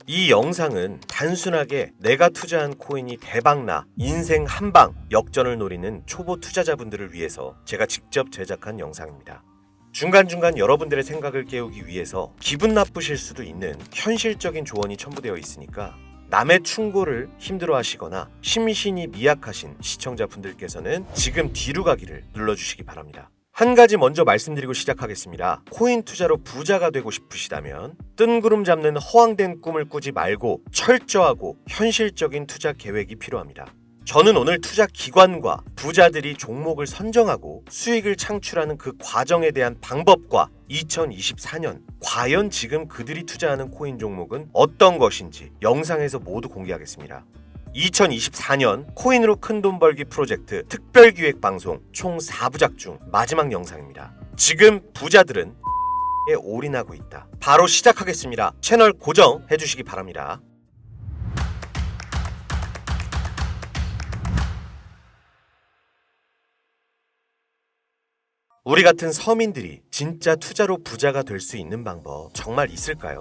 이 영상은 단순하게 내가 투자한 코인이 대박나 인생 한방 역전을 노리는 초보 투자자분들을 위해서 제가 직접 제작한 영상입니다. 중간중간 여러분들의 생각을 깨우기 위해서 기분 나쁘실 수도 있는 현실적인 조언이 첨부되어 있으니까 남의 충고를 힘들어 하시거나 심신이 미약하신 시청자분들께서는 지금 뒤로 가기를 눌러주시기 바랍니다. 한 가지 먼저 말씀드리고 시작하겠습니다. 코인 투자로 부자가 되고 싶으시다면 뜬구름 잡는 허황된 꿈을 꾸지 말고 철저하고 현실적인 투자 계획이 필요합니다. 저는 오늘 투자 기관과 부자들이 종목을 선정하고 수익을 창출하는 그 과정에 대한 방법과 2024년 과연 지금 그들이 투자하는 코인 종목은 어떤 것인지 영상에서 모두 공개하겠습니다. 2024년 코인으로 큰돈 벌기 프로젝트 특별기획방송 총 4부작 중 마지막 영상입니다. 지금 부자들은 에 올인하고 있다. 바로 시작하겠습니다. 채널 고정해 주시기 바랍니다. 우리 같은 서민들이 진짜 투자로 부자가 될 수 있는 방법 정말 있을까요?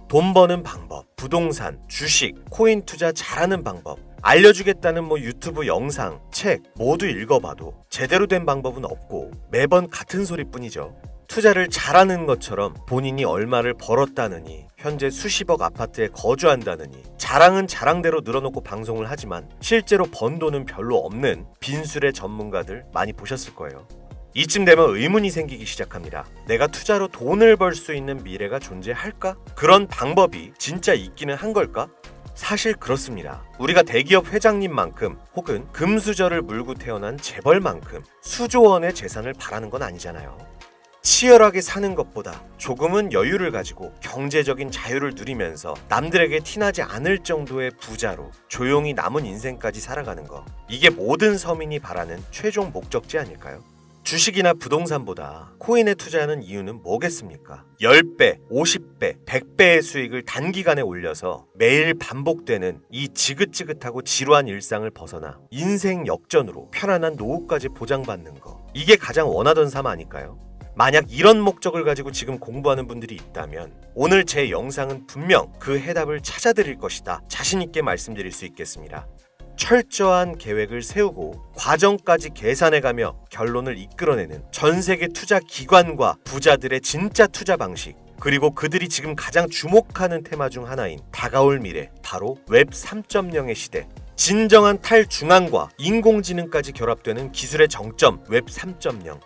돈 버는 방법, 부동산, 주식, 코인 투자 잘하는 방법 알려주겠다는 유튜브 영상, 책 모두 읽어봐도 제대로 된 방법은 없고 매번 같은 소리뿐이죠. 투자를 잘하는 것처럼 본인이 얼마를 벌었다느니 현재 수십억 아파트에 거주한다느니 자랑은 자랑대로 늘어놓고 방송을 하지만 실제로 번 돈은 별로 없는 빈술의 전문가들 많이 보셨을 거예요. 이쯤 되면 의문이 생기기 시작합니다. 내가 투자로 돈을 벌 수 있는 미래가 존재할까? 그런 방법이 진짜 있기는 한 걸까? 사실 그렇습니다. 우리가 대기업 회장님만큼 혹은 금수저를 물고 태어난 재벌만큼 수조 원의 재산을 바라는 건 아니잖아요. 치열하게 사는 것보다 조금은 여유를 가지고 경제적인 자유를 누리면서 남들에게 티나지 않을 정도의 부자로 조용히 남은 인생까지 살아가는 거, 이게 모든 서민이 바라는 최종 목적지 아닐까요? 주식이나 부동산보다 코인에 투자하는 이유는 뭐겠습니까? 10배, 50배, 100배의 수익을 단기간에 올려서 매일 반복되는 이 지긋지긋하고 지루한 일상을 벗어나 인생 역전으로 편안한 노후까지 보장받는 거, 이게 가장 원하던 삶 아닐까요? 만약 이런 목적을 가지고 지금 공부하는 분들이 있다면 오늘 제 영상은 분명 그 해답을 찾아드릴 것이다, 자신있게 말씀드릴 수 있겠습니다. 철저한 계획을 세우고 과정까지 계산해가며 결론을 이끌어내는 전세계 투자 기관과 부자들의 진짜 투자 방식, 그리고 그들이 지금 가장 주목하는 테마 중 하나인 다가올 미래, 바로 웹 3.0의 시대, 진정한 탈중앙과 인공지능까지 결합되는 기술의 정점 웹 3.0,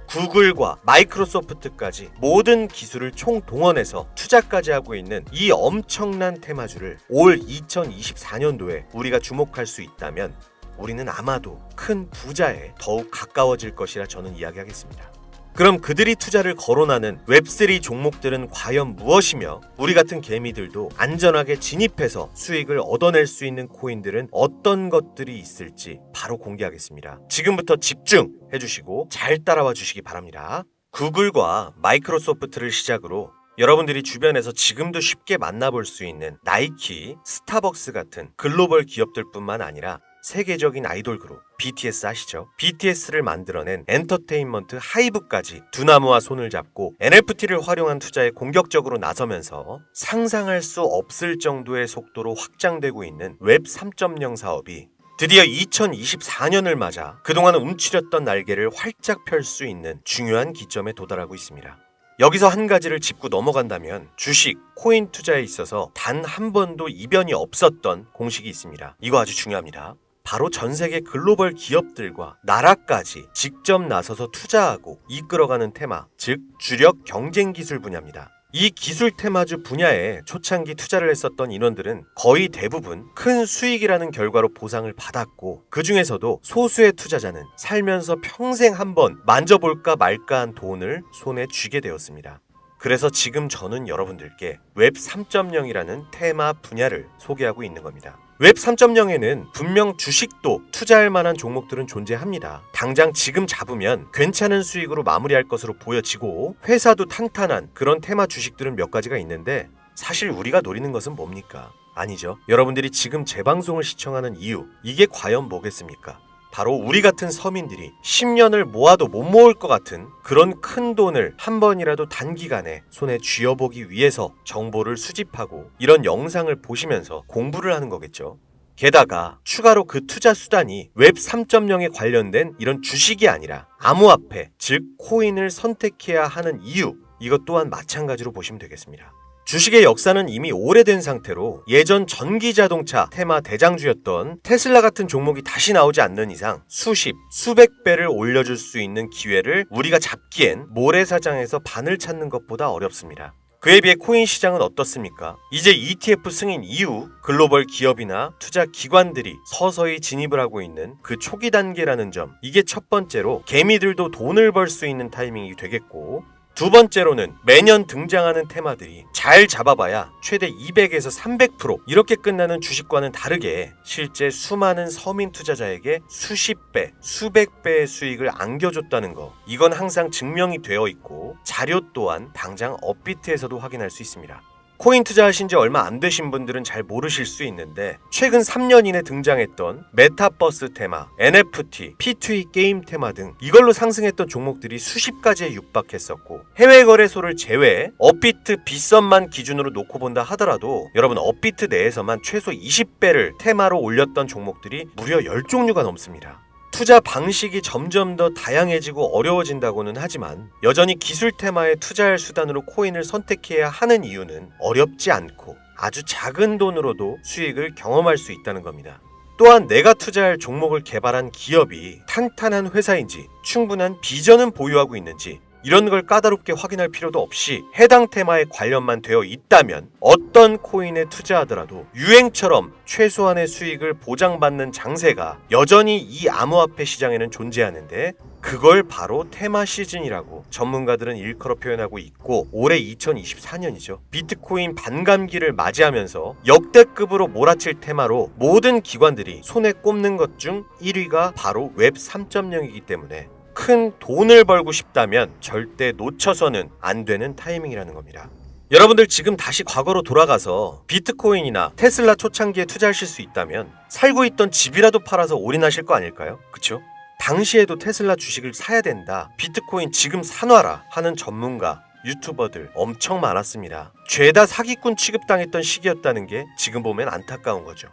구글과 마이크로소프트까지 모든 기술을 총동원해서 투자까지 하고 있는 이 엄청난 테마주를 올 2024년도에 우리가 주목할 수 있다면 우리는 아마도 큰 부자에 더욱 가까워질 것이라 저는 이야기하겠습니다. 그럼 그들이 투자를 거론하는 웹3 종목들은 과연 무엇이며 우리 같은 개미들도 안전하게 진입해서 수익을 얻어낼 수 있는 코인들은 어떤 것들이 있을지 바로 공개하겠습니다. 지금부터 집중해 주시고 잘 따라와 주시기 바랍니다. 구글과 마이크로소프트를 시작으로 여러분들이 주변에서 지금도 쉽게 만나볼 수 있는 나이키, 스타벅스 같은 글로벌 기업들뿐만 아니라 세계적인 아이돌 그룹 BTS 아시죠? BTS를 만들어낸 엔터테인먼트 하이브까지 두 나무와 손을 잡고 NFT를 활용한 투자에 공격적으로 나서면서 상상할 수 없을 정도의 속도로 확장되고 있는 웹 3.0 사업이 드디어 2024년을 맞아 그동안 움츠렸던 날개를 활짝 펼 수 있는 중요한 기점에 도달하고 있습니다. 여기서 한 가지를 짚고 넘어간다면 주식, 코인 투자에 있어서 단 한 번도 이변이 없었던 공식이 있습니다. 이거 아주 중요합니다. 바로 전 세계 글로벌 기업들과 나라까지 직접 나서서 투자하고 이끌어가는 테마, 즉 주력 경쟁 기술 분야입니다. 이 기술 테마주 분야에 초창기 투자를 했었던 인원들은 거의 대부분 큰 수익이라는 결과로 보상을 받았고, 그 중에서도 소수의 투자자는 살면서 평생 한번 만져볼까 말까한 돈을 손에 쥐게 되었습니다. 그래서 지금 저는 여러분들께 웹 3.0이라는 테마 분야를 소개하고 있는 겁니다. 웹 3.0에는 분명 주식도 투자할 만한 종목들은 존재합니다. 당장 지금 잡으면 괜찮은 수익으로 마무리할 것으로 보여지고 회사도 탄탄한 그런 테마 주식들은 몇 가지가 있는데, 사실 우리가 노리는 것은 뭡니까? 아니죠. 여러분들이 지금 제 방송을 시청하는 이유, 이게 과연 뭐겠습니까? 바로 우리 같은 서민들이 10년을 모아도 못 모을 것 같은 그런 큰 돈을 한 번이라도 단기간에 손에 쥐어보기 위해서 정보를 수집하고 이런 영상을 보시면서 공부를 하는 거겠죠. 게다가 추가로 그 투자 수단이 웹 3.0에 관련된 이런 주식이 아니라 암호화폐, 즉 코인을 선택해야 하는 이유, 이것 또한 마찬가지로 보시면 되겠습니다. 주식의 역사는 이미 오래된 상태로 예전 전기자동차 테마 대장주였던 테슬라 같은 종목이 다시 나오지 않는 이상 수십, 수백 배를 올려줄 수 있는 기회를 우리가 잡기엔 모래사장에서 바늘 찾는 것보다 어렵습니다. 그에 비해 코인 시장은 어떻습니까? 이제 ETF 승인 이후 글로벌 기업이나 투자 기관들이 서서히 진입을 하고 있는 그 초기 단계라는 점, 이게 첫 번째로 개미들도 돈을 벌 수 있는 타이밍이 되겠고, 두 번째로는 매년 등장하는 테마들이 잘 잡아봐야 최대 200에서 300% 이렇게 끝나는 주식과는 다르게 실제 수많은 서민 투자자에게 수십 배, 수백 배의 수익을 안겨줬다는 거, 이건 항상 증명이 되어 있고 자료 또한 당장 업비트에서도 확인할 수 있습니다. 코인 투자하신 지 얼마 안 되신 분들은 잘 모르실 수 있는데 최근 3년 이내 등장했던 메타버스 테마, NFT, P2E 게임 테마 등 이걸로 상승했던 종목들이 수십 가지에 육박했었고, 해외 거래소를 제외 업비트 빗썸만 기준으로 놓고 본다 하더라도 여러분 업비트 내에서만 최소 20배를 테마로 올렸던 종목들이 무려 10종류가 넘습니다. 투자 방식이 점점 더 다양해지고 어려워진다고는 하지만 여전히 기술 테마에 투자할 수단으로 코인을 선택해야 하는 이유는 어렵지 않고 아주 작은 돈으로도 수익을 경험할 수 있다는 겁니다. 또한 내가 투자할 종목을 개발한 기업이 탄탄한 회사인지 충분한 비전은 보유하고 있는지 이런 걸 까다롭게 확인할 필요도 없이 해당 테마에 관련만 되어 있다면 어떤 코인에 투자하더라도 유행처럼 최소한의 수익을 보장받는 장세가 여전히 이 암호화폐 시장에는 존재하는데, 그걸 바로 테마 시즌이라고 전문가들은 일컬어 표현하고 있고, 올해 2024년이죠. 비트코인 반감기를 맞이하면서 역대급으로 몰아칠 테마로 모든 기관들이 손에 꼽는 것 중 1위가 바로 웹 3.0이기 때문에 큰 돈을 벌고 싶다면 절대 놓쳐서는 안 되는 타이밍이라는 겁니다. 여러분들 지금 다시 과거로 돌아가서 비트코인이나 테슬라 초창기에 투자하실 수 있다면 살고 있던 집이라도 팔아서 올인하실 거 아닐까요? 그쵸? 당시에도 테슬라 주식을 사야 된다, 비트코인 지금 사놔라 하는 전문가, 유튜버들 엄청 많았습니다. 죄다 사기꾼 취급당했던 시기였다는 게 지금 보면 안타까운 거죠.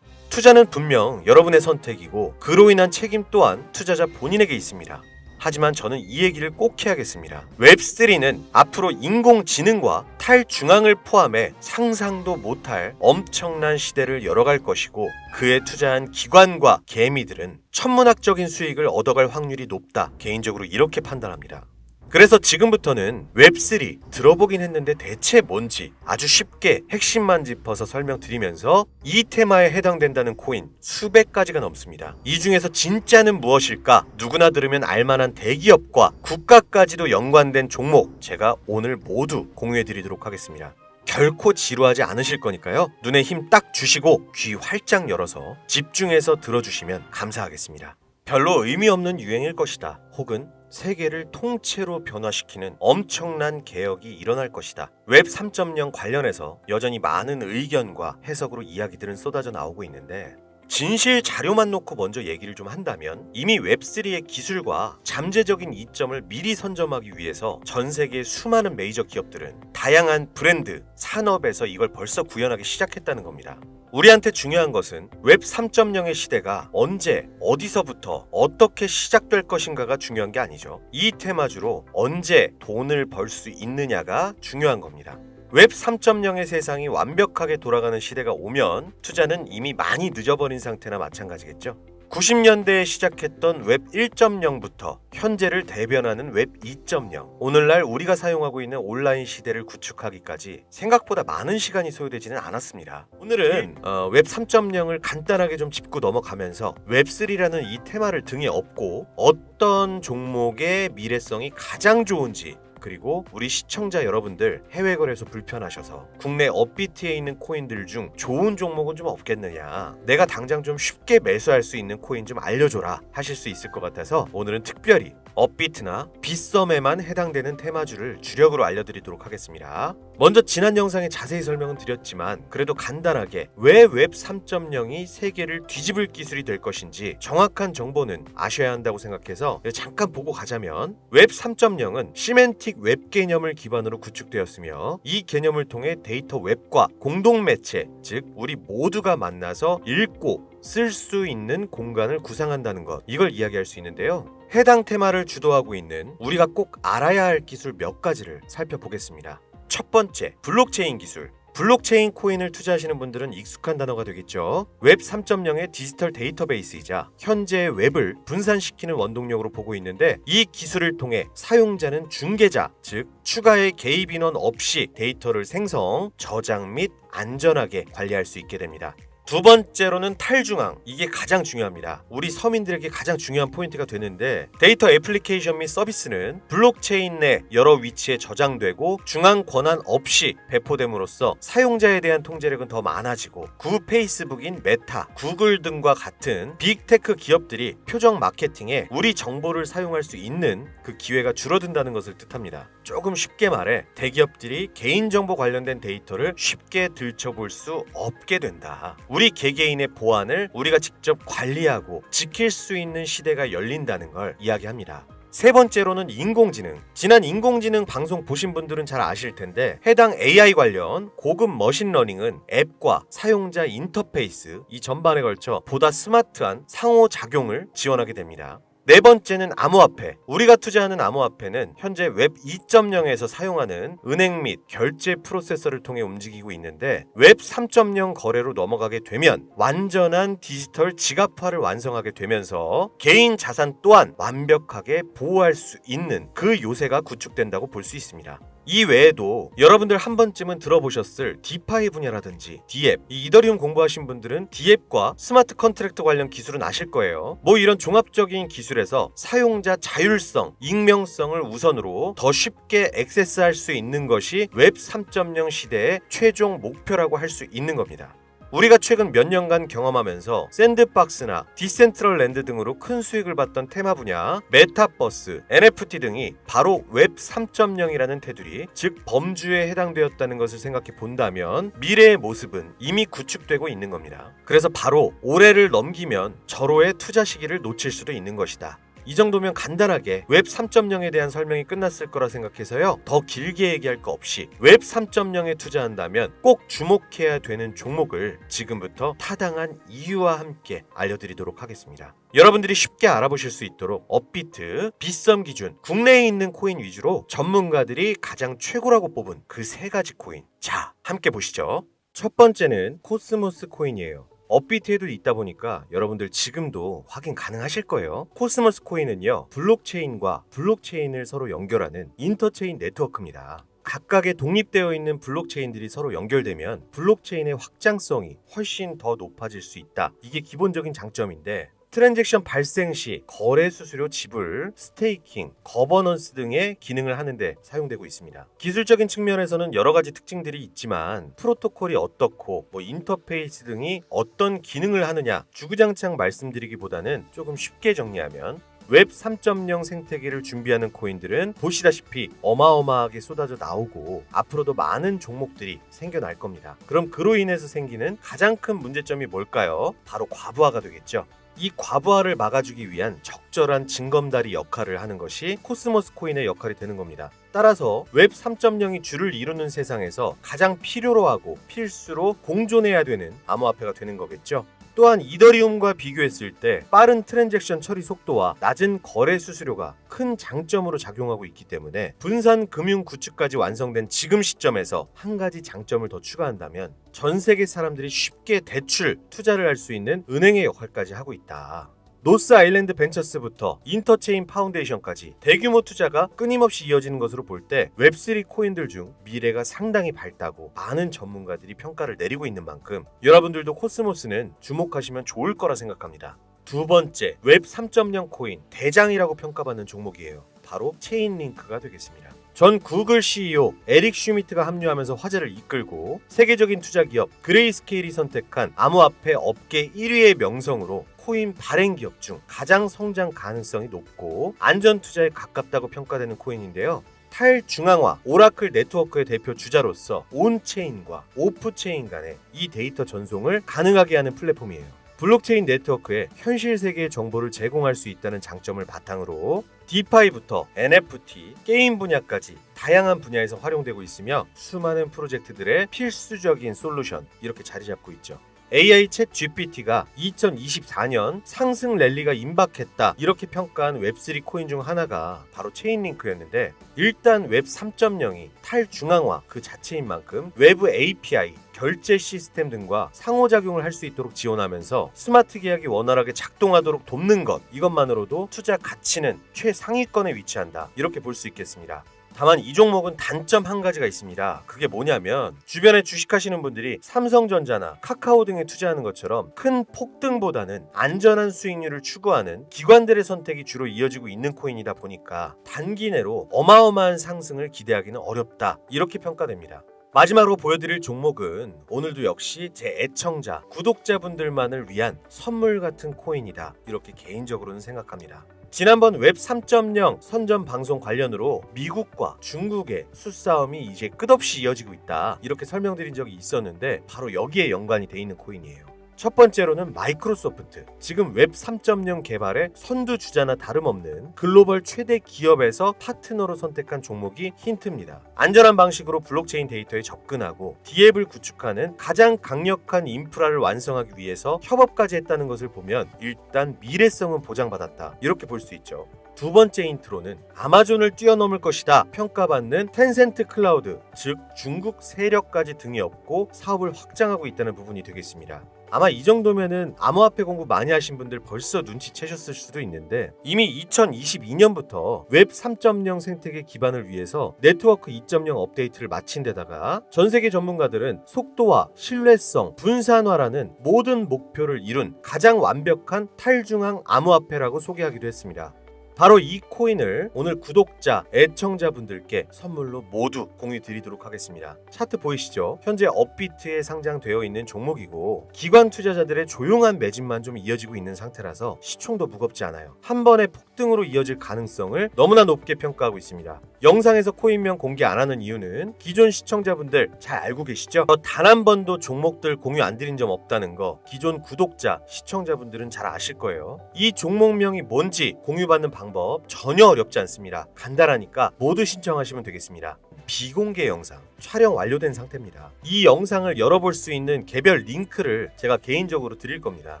투자는 분명 여러분의 선택이고 그로 인한 책임 또한 투자자 본인에게 있습니다. 하지만 저는 이 얘기를 꼭 해야겠습니다. 웹3는 앞으로 인공지능과 탈중앙을 포함해 상상도 못할 엄청난 시대를 열어갈 것이고, 그에 투자한 기관과 개미들은 천문학적인 수익을 얻어갈 확률이 높다, 개인적으로 이렇게 판단합니다. 그래서 지금부터는 웹3 들어보긴 했는데 대체 뭔지 아주 쉽게 핵심만 짚어서 설명드리면서 이 테마에 해당된다는 코인 수백 가지가 넘습니다. 이 중에서 진짜는 무엇일까? 누구나 들으면 알만한 대기업과 국가까지도 연관된 종목 제가 오늘 모두 공유해드리도록 하겠습니다. 결코 지루하지 않으실 거니까요. 눈에 힘 딱 주시고 귀 활짝 열어서 집중해서 들어주시면 감사하겠습니다. 별로 의미 없는 유행일 것이다, 혹은 세계를 통째로 변화시키는 엄청난 개혁이 일어날 것이다. 웹 3.0 관련해서 여전히 많은 의견과 해석으로 이야기들은 쏟아져 나오고 있는데, 진실 자료만 놓고 먼저 얘기를 좀 한다면 이미 웹3의 기술과 잠재적인 이점을 미리 선점하기 위해서 전 세계의 수많은 메이저 기업들은 다양한 브랜드, 산업에서 이걸 벌써 구현하기 시작했다는 겁니다. 우리한테 중요한 것은 웹 3.0의 시대가 언제, 어디서부터, 어떻게 시작될 것인가가 중요한 게 아니죠. 이 테마주로 언제 돈을 벌 수 있느냐가 중요한 겁니다. 웹 3.0의 세상이 완벽하게 돌아가는 시대가 오면 투자는 이미 많이 늦어버린 상태나 마찬가지겠죠. 90년대에 시작했던 웹 1.0부터 현재를 대변하는 웹 2.0, 오늘날 우리가 사용하고 있는 온라인 시대를 구축하기까지 생각보다 많은 시간이 소요되지는 않았습니다. 오늘은 웹 3.0을 간단하게 좀 짚고 넘어가면서 웹 3라는 이 테마를 등에 업고 어떤 종목의 미래성이 가장 좋은지, 그리고 우리 시청자 여러분들 해외 거래소 불편하셔서 국내 업비트에 있는 코인들 중 좋은 종목은 좀 없겠느냐, 내가 당장 좀 쉽게 매수할 수 있는 코인 좀 알려줘라 하실 수 있을 것 같아서 오늘은 특별히 업비트나 빗썸에만 해당되는 테마주를 주력으로 알려드리도록 하겠습니다. 먼저 지난 영상에 자세히 설명은 드렸지만 그래도 간단하게 왜 웹 3.0이 세계를 뒤집을 기술이 될 것인지 정확한 정보는 아셔야 한다고 생각해서 잠깐 보고 가자면, 웹 3.0은 시멘틱 웹 개념을 기반으로 구축되었으며 이 개념을 통해 데이터 웹과 공동 매체, 즉 우리 모두가 만나서 읽고 쓸 수 있는 공간을 구상한다는 것, 이걸 이야기할 수 있는데요. 해당 테마를 주도하고 있는 우리가 꼭 알아야 할 기술 몇 가지를 살펴보겠습니다. 첫 번째, 블록체인 기술. 블록체인 코인을 투자하시는 분들은 익숙한 단어가 되겠죠. 웹 3.0의 디지털 데이터베이스이자 현재의 웹을 분산시키는 원동력으로 보고 있는데, 이 기술을 통해 사용자는 중개자, 즉 추가의 개입 인원 없이 데이터를 생성, 저장 및 안전하게 관리할 수 있게 됩니다. 두 번째로는 탈중앙. 이게 가장 중요합니다. 우리 서민들에게 가장 중요한 포인트가 되는데, 데이터 애플리케이션 및 서비스는 블록체인 내 여러 위치에 저장되고 중앙 권한 없이 배포됨으로써 사용자에 대한 통제력은 더 많아지고, 구 페이스북인 메타, 구글 등과 같은 빅테크 기업들이 표적 마케팅에 우리 정보를 사용할 수 있는 그 기회가 줄어든다는 것을 뜻합니다. 조금 쉽게 말해 대기업들이 개인정보 관련된 데이터를 쉽게 들춰볼 수 없게 된다. 우리 개개인의 보안을 우리가 직접 관리하고 지킬 수 있는 시대가 열린다는 걸 이야기합니다. 세 번째로는 인공지능. 지난 인공지능 방송 보신 분들은 잘 아실 텐데, 해당 AI 관련 고급 머신러닝은 앱과 사용자 인터페이스 이 전반에 걸쳐 보다 스마트한 상호작용을 지원하게 됩니다. 네 번째는 암호화폐. 우리가 투자하는 암호화폐는 현재 웹 2.0에서 사용하는 은행 및 결제 프로세서를 통해 움직이고 있는데, 웹 3.0 거래로 넘어가게 되면 완전한 디지털 지갑화를 완성하게 되면서 개인 자산 또한 완벽하게 보호할 수 있는 그 요새가 구축된다고 볼 수 있습니다. 이 외에도 여러분들 한 번쯤은 들어보셨을 디파이 분야라든지 디앱, 이 이더리움 공부하신 분들은 디앱과 스마트 컨트랙트 관련 기술은 아실 거예요. 이런 종합적인 기술에서 사용자 자율성, 익명성을 우선으로 더 쉽게 액세스할 수 있는 것이 웹 3.0 시대의 최종 목표라고 할 수 있는 겁니다. 우리가 최근 몇 년간 경험하면서 샌드박스나 디센트럴랜드 등으로 큰 수익을 봤던 테마 분야, 메타버스, NFT 등이 바로 웹 3.0이라는 테두리, 즉 범주에 해당되었다는 것을 생각해 본다면 미래의 모습은 이미 구축되고 있는 겁니다. 그래서 바로 올해를 넘기면 절호의 투자 시기를 놓칠 수도 있는 것이다. 이 정도면 간단하게 웹 3.0에 대한 설명이 끝났을 거라 생각해서요, 더 길게 얘기할 거 없이 웹 3.0에 투자한다면 꼭 주목해야 되는 종목을 지금부터 타당한 이유와 함께 알려드리도록 하겠습니다. 여러분들이 쉽게 알아보실 수 있도록 업비트, 빗썸 기준, 국내에 있는 코인 위주로 전문가들이 가장 최고라고 뽑은 그 세 가지 코인, 자, 함께 보시죠. 첫 번째는 코스모스 코인이에요. 업비트에도 있다 보니까 여러분들 지금도 확인 가능하실 거예요. 코스모스 코인은요, 블록체인과 블록체인을 서로 연결하는 인터체인 네트워크입니다. 각각의 독립되어 있는 블록체인들이 서로 연결되면 블록체인의 확장성이 훨씬 더 높아질 수 있다. 이게 기본적인 장점인데, 트랜잭션 발생 시 거래 수수료 지불, 스테이킹, 거버넌스 등의 기능을 하는데 사용되고 있습니다. 기술적인 측면에서는 여러 가지 특징들이 있지만 프로토콜이 어떻고 인터페이스 등이 어떤 기능을 하느냐 주구장창 말씀드리기보다는 조금 쉽게 정리하면, 웹 3.0 생태계를 준비하는 코인들은 보시다시피 어마어마하게 쏟아져 나오고 앞으로도 많은 종목들이 생겨날 겁니다. 그럼 그로 인해서 생기는 가장 큰 문제점이 뭘까요? 바로 과부하가 되겠죠. 이 과부하를 막아주기 위한 적절한 징검다리 역할을 하는 것이 코스모스 코인의 역할이 되는 겁니다. 따라서 웹 3.0이 주를 이루는 세상에서 가장 필요로 하고 필수로 공존해야 되는 암호화폐가 되는 거겠죠. 또한 이더리움과 비교했을 때 빠른 트랜잭션 처리 속도와 낮은 거래 수수료가 큰 장점으로 작용하고 있기 때문에 분산 금융 구축까지 완성된 지금 시점에서 한 가지 장점을 더 추가한다면, 전 세계 사람들이 쉽게 대출, 투자를 할 수 있는 은행의 역할까지 하고 있다. 노스 아일랜드 벤처스부터 인터체인 파운데이션까지 대규모 투자가 끊임없이 이어지는 것으로 볼 때 웹3 코인들 중 미래가 상당히 밝다고 많은 전문가들이 평가를 내리고 있는 만큼 여러분들도 코스모스는 주목하시면 좋을 거라 생각합니다. 두 번째, 웹 3.0 코인 대장이라고 평가받는 종목이에요. 바로 체인링크가 되겠습니다. 전 구글 CEO 에릭 슈미트가 합류하면서 화제를 이끌고 세계적인 투자 기업 그레이스케일이 선택한 암호화폐 업계 1위의 명성으로 코인 발행 기업 중 가장 성장 가능성이 높고 안전 투자에 가깝다고 평가되는 코인인데요. 탈중앙화 오라클 네트워크의 대표 주자로서 온체인과 오프체인 간의 이 데이터 전송을 가능하게 하는 플랫폼이에요. 블록체인 네트워크에 현실 세계의 정보를 제공할 수 있다는 장점을 바탕으로 디파이부터 NFT, 게임 분야까지 다양한 분야에서 활용되고 있으며 수많은 프로젝트들의 필수적인 솔루션 이렇게 자리 잡고 있죠. AI 챗 GPT가 2024년 상승 랠리가 임박했다 이렇게 평가한 웹3 코인 중 하나가 바로 체인링크였는데 일단 웹 3.0이 탈중앙화 그 자체인 만큼 외부 API, 결제 시스템 등과 상호작용을 할 수 있도록 지원하면서 스마트 계약이 원활하게 작동하도록 돕는 것 이것만으로도 투자 가치는 최상위권에 위치한다 이렇게 볼 수 있겠습니다. 다만 이 종목은 단점 한 가지가 있습니다. 그게 뭐냐면 주변에 주식하시는 분들이 삼성전자나 카카오 등에 투자하는 것처럼 큰 폭등보다는 안전한 수익률을 추구하는 기관들의 선택이 주로 이어지고 있는 코인이다 보니까 단기 내로 어마어마한 상승을 기대하기는 어렵다 이렇게 평가됩니다. 마지막으로 보여드릴 종목은 오늘도 역시 제 애청자, 구독자분들만을 위한 선물 같은 코인이다 이렇게 개인적으로는 생각합니다. 지난번 웹 3.0 선전 방송 관련으로 미국과 중국의 수싸움이 이제 끝없이 이어지고 있다 이렇게 설명드린 적이 있었는데 바로 여기에 연관이 돼 있는 코인이에요. 첫 번째로는 마이크로소프트, 지금 웹 3.0 개발의 선두주자나 다름없는 글로벌 최대 기업에서 파트너로 선택한 종목이 힌트입니다. 안전한 방식으로 블록체인 데이터에 접근하고 D앱을 구축하는 가장 강력한 인프라를 완성하기 위해서 협업까지 했다는 것을 보면 일단 미래성은 보장받았다 이렇게 볼 수 있죠. 두 번째 인트로는 아마존을 뛰어넘을 것이다 평가받는 텐센트 클라우드, 즉 중국 세력까지 등이 업고 사업을 확장하고 있다는 부분이 되겠습니다. 아마 이 정도면은 암호화폐 공부 많이 하신 분들 벌써 눈치채셨을 수도 있는데 이미 2022년부터 웹 3.0 생태계 기반을 위해서 네트워크 2.0 업데이트를 마친 데다가 전 세계 전문가들은 속도와 신뢰성, 분산화라는 모든 목표를 이룬 가장 완벽한 탈중앙 암호화폐라고 소개하기도 했습니다. 바로 이 코인을 오늘 구독자, 애청자분들께 선물로 모두 공유 드리도록 하겠습니다. 차트 보이시죠? 현재 업비트에 상장되어 있는 종목이고 기관 투자자들의 조용한 매집만 좀 이어지고 있는 상태라서 시총도 무겁지 않아요. 한 번의 폭등으로 이어질 가능성을 너무나 높게 평가하고 있습니다. 영상에서 코인명 공개 안 하는 이유는 기존 시청자분들 잘 알고 계시죠? 단 한 번도 종목들 공유 안 드린 점 없다는 거 기존 구독자, 시청자분들은 잘 아실 거예요. 이 종목명이 뭔지 공유받는 방법 전혀 어렵지 않습니다. 간단하니까 모두 신청하시면 되겠습니다. 비공개 영상 촬영 완료된 상태입니다. 이 영상을 열어볼 수 있는 개별 링크를 제가 개인적으로 드릴 겁니다.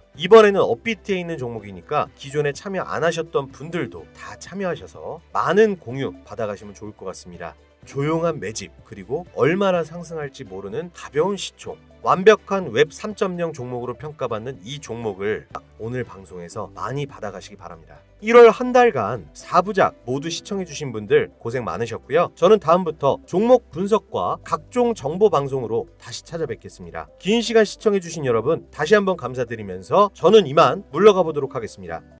이번에는 업비트에 있는 종목이니까 기존에 참여 안 하셨던 분들도 다 참여하셔서 많은 공유 받아가시면 좋을 것 같습니다. 조용한 매집 그리고 얼마나 상승할지 모르는 가벼운 시총, 완벽한 웹 3.0 종목으로 평가받는 이 종목을 오늘 방송에서 많이 받아가시기 바랍니다. 1월 한 달간 4부작 모두 시청해주신 분들 고생 많으셨고요. 저는 다음부터 종목 분석과 각종 정보 방송으로 다시 찾아뵙겠습니다. 긴 시간 시청해주신 여러분 다시 한번 감사드리면서 저는 이만 물러가 보도록 하겠습니다.